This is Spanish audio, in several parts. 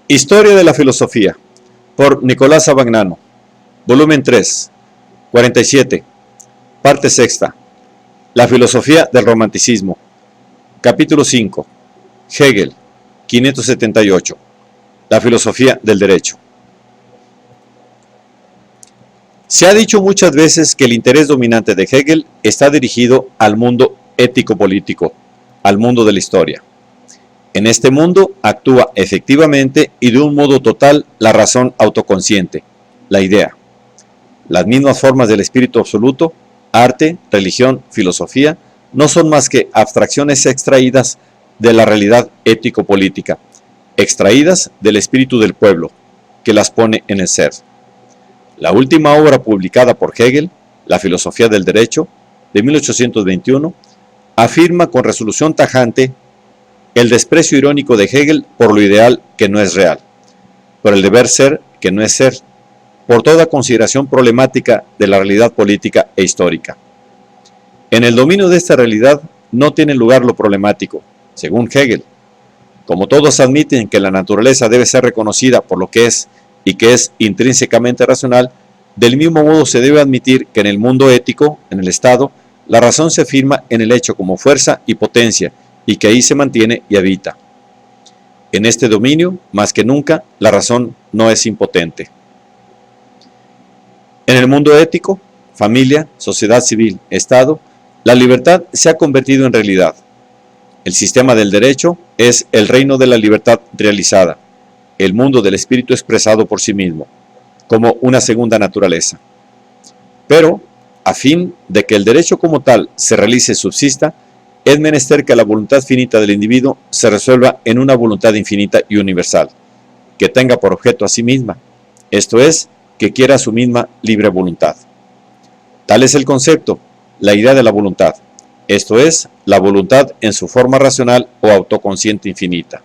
Historia de la filosofía, por Nicolás Abagnano, volumen 3, 47, parte sexta, la filosofía del romanticismo, capítulo 5, Hegel, 578, la filosofía del derecho. Se ha dicho muchas veces que el interés dominante de Hegel está dirigido al mundo ético-político, al mundo de la historia. En este mundo actúa efectivamente y de un modo total la razón autoconsciente, la idea. Las mismas formas del espíritu absoluto, arte, religión, filosofía, no son más que abstracciones extraídas de la realidad ético-política, extraídas del espíritu del pueblo, que las pone en el ser. La última obra publicada por Hegel, La filosofía del derecho, de 1821, afirma con resolución tajante el desprecio irónico de Hegel por lo ideal que no es real, por el deber ser que no es ser, por toda consideración problemática de la realidad política e histórica. En el dominio de esta realidad no tiene lugar lo problemático, según Hegel. Como todos admiten que la naturaleza debe ser reconocida por lo que es y que es intrínsecamente racional, del mismo modo se debe admitir que en el mundo ético, en el Estado, la razón se afirma en el hecho como fuerza y potencia, y que ahí se mantiene y habita. En este dominio, más que nunca, la razón no es impotente. En el mundo ético, familia, sociedad civil, Estado, la libertad se ha convertido en realidad. El sistema del derecho es el reino de la libertad realizada, el mundo del espíritu expresado por sí mismo, como una segunda naturaleza. Pero, a fin de que el derecho como tal se realice y subsista, es menester que la voluntad finita del individuo se resuelva en una voluntad infinita y universal, que tenga por objeto a sí misma, esto es, que quiera su misma libre voluntad. Tal es el concepto, la idea de la voluntad, esto es, la voluntad en su forma racional o autoconsciente infinita.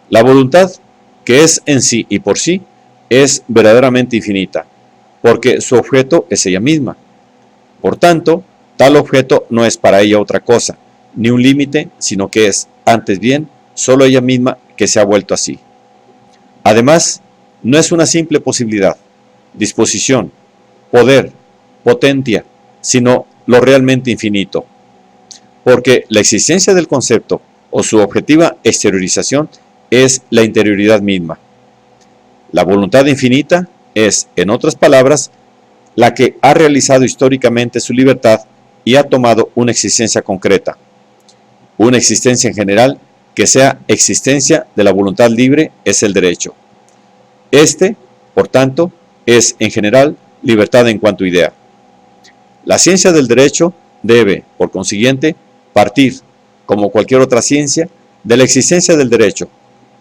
La voluntad, que es en sí y por sí, es verdaderamente infinita, porque su objeto es ella misma. Por tanto, tal objeto no es para ella otra cosa, ni un límite, sino que es, antes bien, solo ella misma que se ha vuelto así. Además, no es una simple posibilidad, disposición, poder, potencia, sino lo realmente infinito. Porque la existencia del concepto o su objetiva exteriorización es la interioridad misma. La voluntad infinita es, en otras palabras, la que ha realizado históricamente su libertad y ha tomado una existencia concreta, una existencia en general que sea existencia de la voluntad libre es el derecho. Este, por tanto, es en general libertad en cuanto idea. La ciencia del derecho debe, por consiguiente, partir, como cualquier otra ciencia, de la existencia del derecho,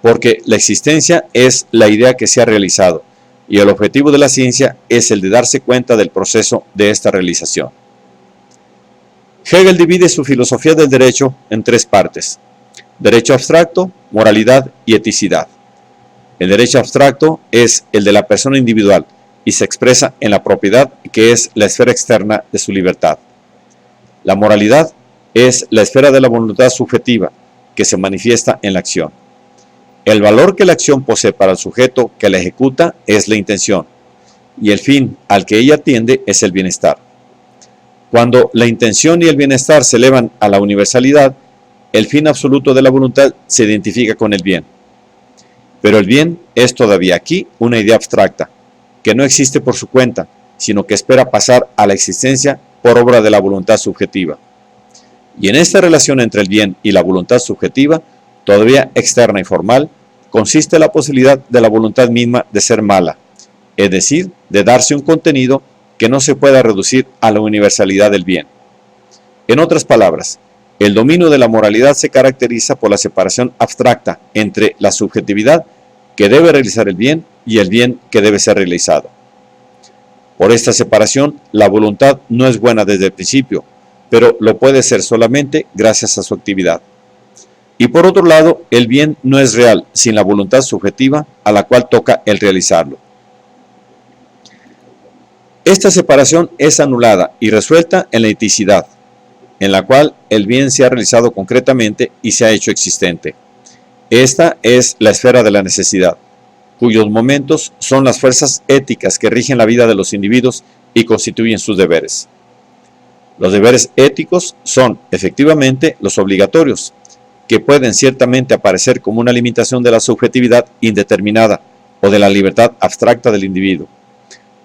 porque la existencia es la idea que se ha realizado, y el objetivo de la ciencia es el de darse cuenta del proceso de esta realización. Hegel divide su filosofía del derecho en tres partes: derecho abstracto, moralidad y eticidad. El derecho abstracto es el de la persona individual y se expresa en la propiedad, que es la esfera externa de su libertad. La moralidad es la esfera de la voluntad subjetiva, que se manifiesta en la acción. El valor que la acción posee para el sujeto que la ejecuta es la intención, y el fin al que ella tiende es el bienestar. Cuando la intención y el bienestar se elevan a la universalidad, el fin absoluto de la voluntad se identifica con el bien. Pero el bien es todavía aquí una idea abstracta, que no existe por su cuenta, sino que espera pasar a la existencia por obra de la voluntad subjetiva. Y en esta relación entre el bien y la voluntad subjetiva, todavía externa y formal, consiste la posibilidad de la voluntad misma de ser mala, es decir, de darse un contenido que no se pueda reducir a la universalidad del bien. En otras palabras, el dominio de la moralidad se caracteriza por la separación abstracta entre la subjetividad que debe realizar el bien y el bien que debe ser realizado. Por esta separación, la voluntad no es buena desde el principio, pero lo puede ser solamente gracias a su actividad. Y por otro lado, el bien no es real sin la voluntad subjetiva a la cual toca el realizarlo. Esta separación es anulada y resuelta en la eticidad, en la cual el bien se ha realizado concretamente y se ha hecho existente. Esta es la esfera de la necesidad, cuyos momentos son las fuerzas éticas que rigen la vida de los individuos y constituyen sus deberes. Los deberes éticos son, efectivamente, los obligatorios, que pueden ciertamente aparecer como una limitación de la subjetividad indeterminada o de la libertad abstracta del individuo,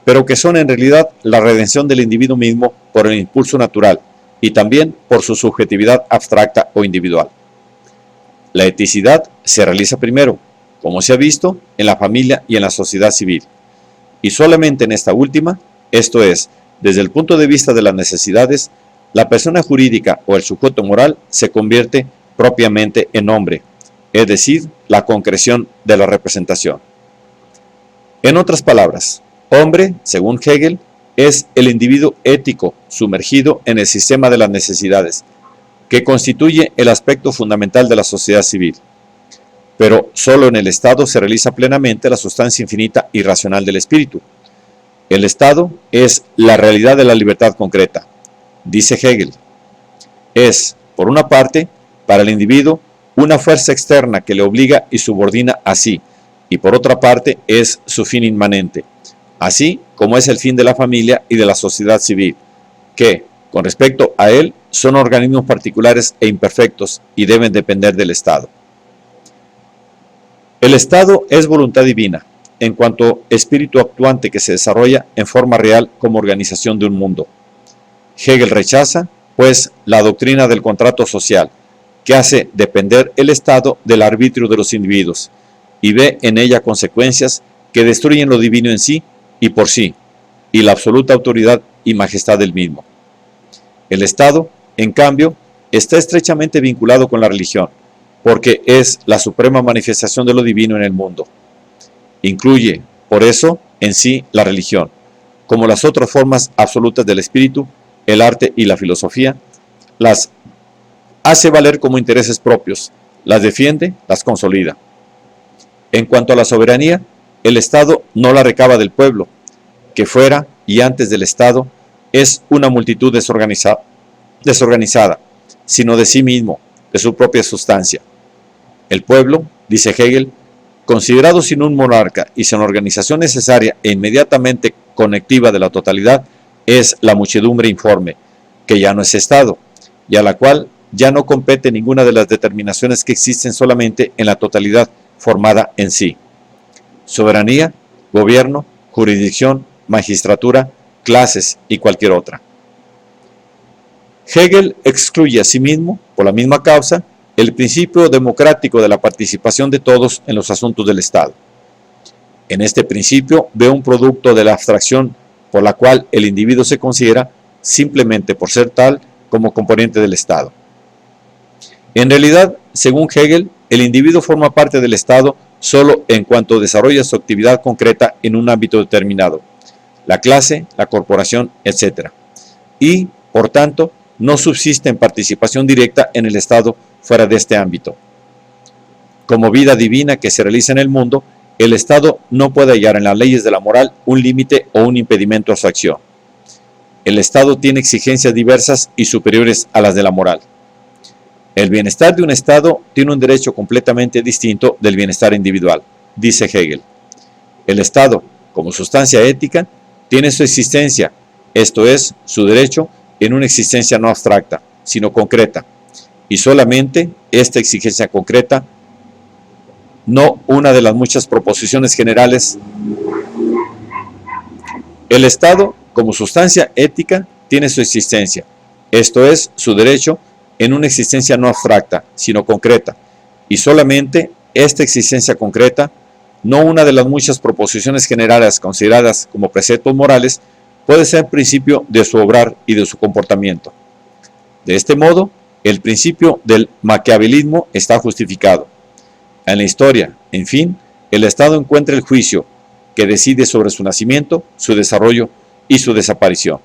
pero que son en realidad la redención del individuo mismo por el impulso natural y también por su subjetividad abstracta o individual. La eticidad se realiza primero, como se ha visto, en la familia y en la sociedad civil, y solamente en esta última, esto es, desde el punto de vista de las necesidades, la persona jurídica o el sujeto moral se convierte propiamente en hombre, es decir, la concreción de la representación. En otras palabras, hombre, según Hegel, es el individuo ético sumergido en el sistema de las necesidades, que constituye el aspecto fundamental de la sociedad civil. Pero solo en el Estado se realiza plenamente la sustancia infinita y racional del espíritu. El Estado es la realidad de la libertad concreta, dice Hegel. Es, por una parte, para el individuo, una fuerza externa que le obliga y subordina a sí, y por otra parte es su fin inmanente, así como es el fin de la familia y de la sociedad civil, que, con respecto a él, son organismos particulares e imperfectos y deben depender del Estado. El Estado es voluntad divina, en cuanto espíritu actuante que se desarrolla en forma real como organización de un mundo. Hegel rechaza, pues, la doctrina del contrato social, que hace depender el Estado del arbitrio de los individuos, y ve en ella consecuencias que destruyen lo divino en sí y por sí, y la absoluta autoridad y majestad del mismo. El Estado, en cambio, está estrechamente vinculado con la religión, porque es la suprema manifestación de lo divino en el mundo. Incluye, por eso, en sí la religión, como las otras formas absolutas del espíritu, el arte y la filosofía, las hace valer como intereses propios, las defiende, las consolida. En cuanto a la soberanía, el Estado no la recaba del pueblo, que fuera y antes del Estado es una multitud desorganizada, sino de sí mismo, de su propia sustancia. El pueblo, dice Hegel, considerado sin un monarca y sin organización necesaria e inmediatamente conectiva de la totalidad, es la muchedumbre informe, que ya no es Estado, y a la cual ya no compete ninguna de las determinaciones que existen solamente en la totalidad formada en sí. Soberanía, gobierno, jurisdicción, magistratura, clases y cualquier otra. Hegel excluye asimismo, por la misma causa, el principio democrático de la participación de todos en los asuntos del Estado. En este principio ve un producto de la abstracción por la cual el individuo se considera, simplemente por ser tal, como componente del Estado. En realidad, según Hegel, el individuo forma parte del Estado solo en cuanto desarrolla su actividad concreta en un ámbito determinado, la clase, la corporación, etc. Y, por tanto, no subsiste en participación directa en el Estado fuera de este ámbito. Como vida divina que se realiza en el mundo, el Estado no puede hallar en las leyes de la moral un límite o un impedimento a su acción. El Estado tiene exigencias diversas y superiores a las de la moral. El bienestar de un Estado tiene un derecho completamente distinto del bienestar individual, dice Hegel. El Estado, como sustancia ética, tiene su existencia, esto es, su derecho, en una existencia no abstracta, sino concreta, y solamente esta exigencia concreta, no una de las muchas proposiciones generales. El Estado, como sustancia ética, tiene su existencia, esto es, su derecho, en una existencia no abstracta, sino concreta, y solamente esta existencia concreta, no una de las muchas proposiciones generales consideradas como preceptos morales, puede ser principio de su obrar y de su comportamiento. De este modo, el principio del maquiavelismo está justificado. En la historia, en fin, el Estado encuentra el juicio que decide sobre su nacimiento, su desarrollo y su desaparición.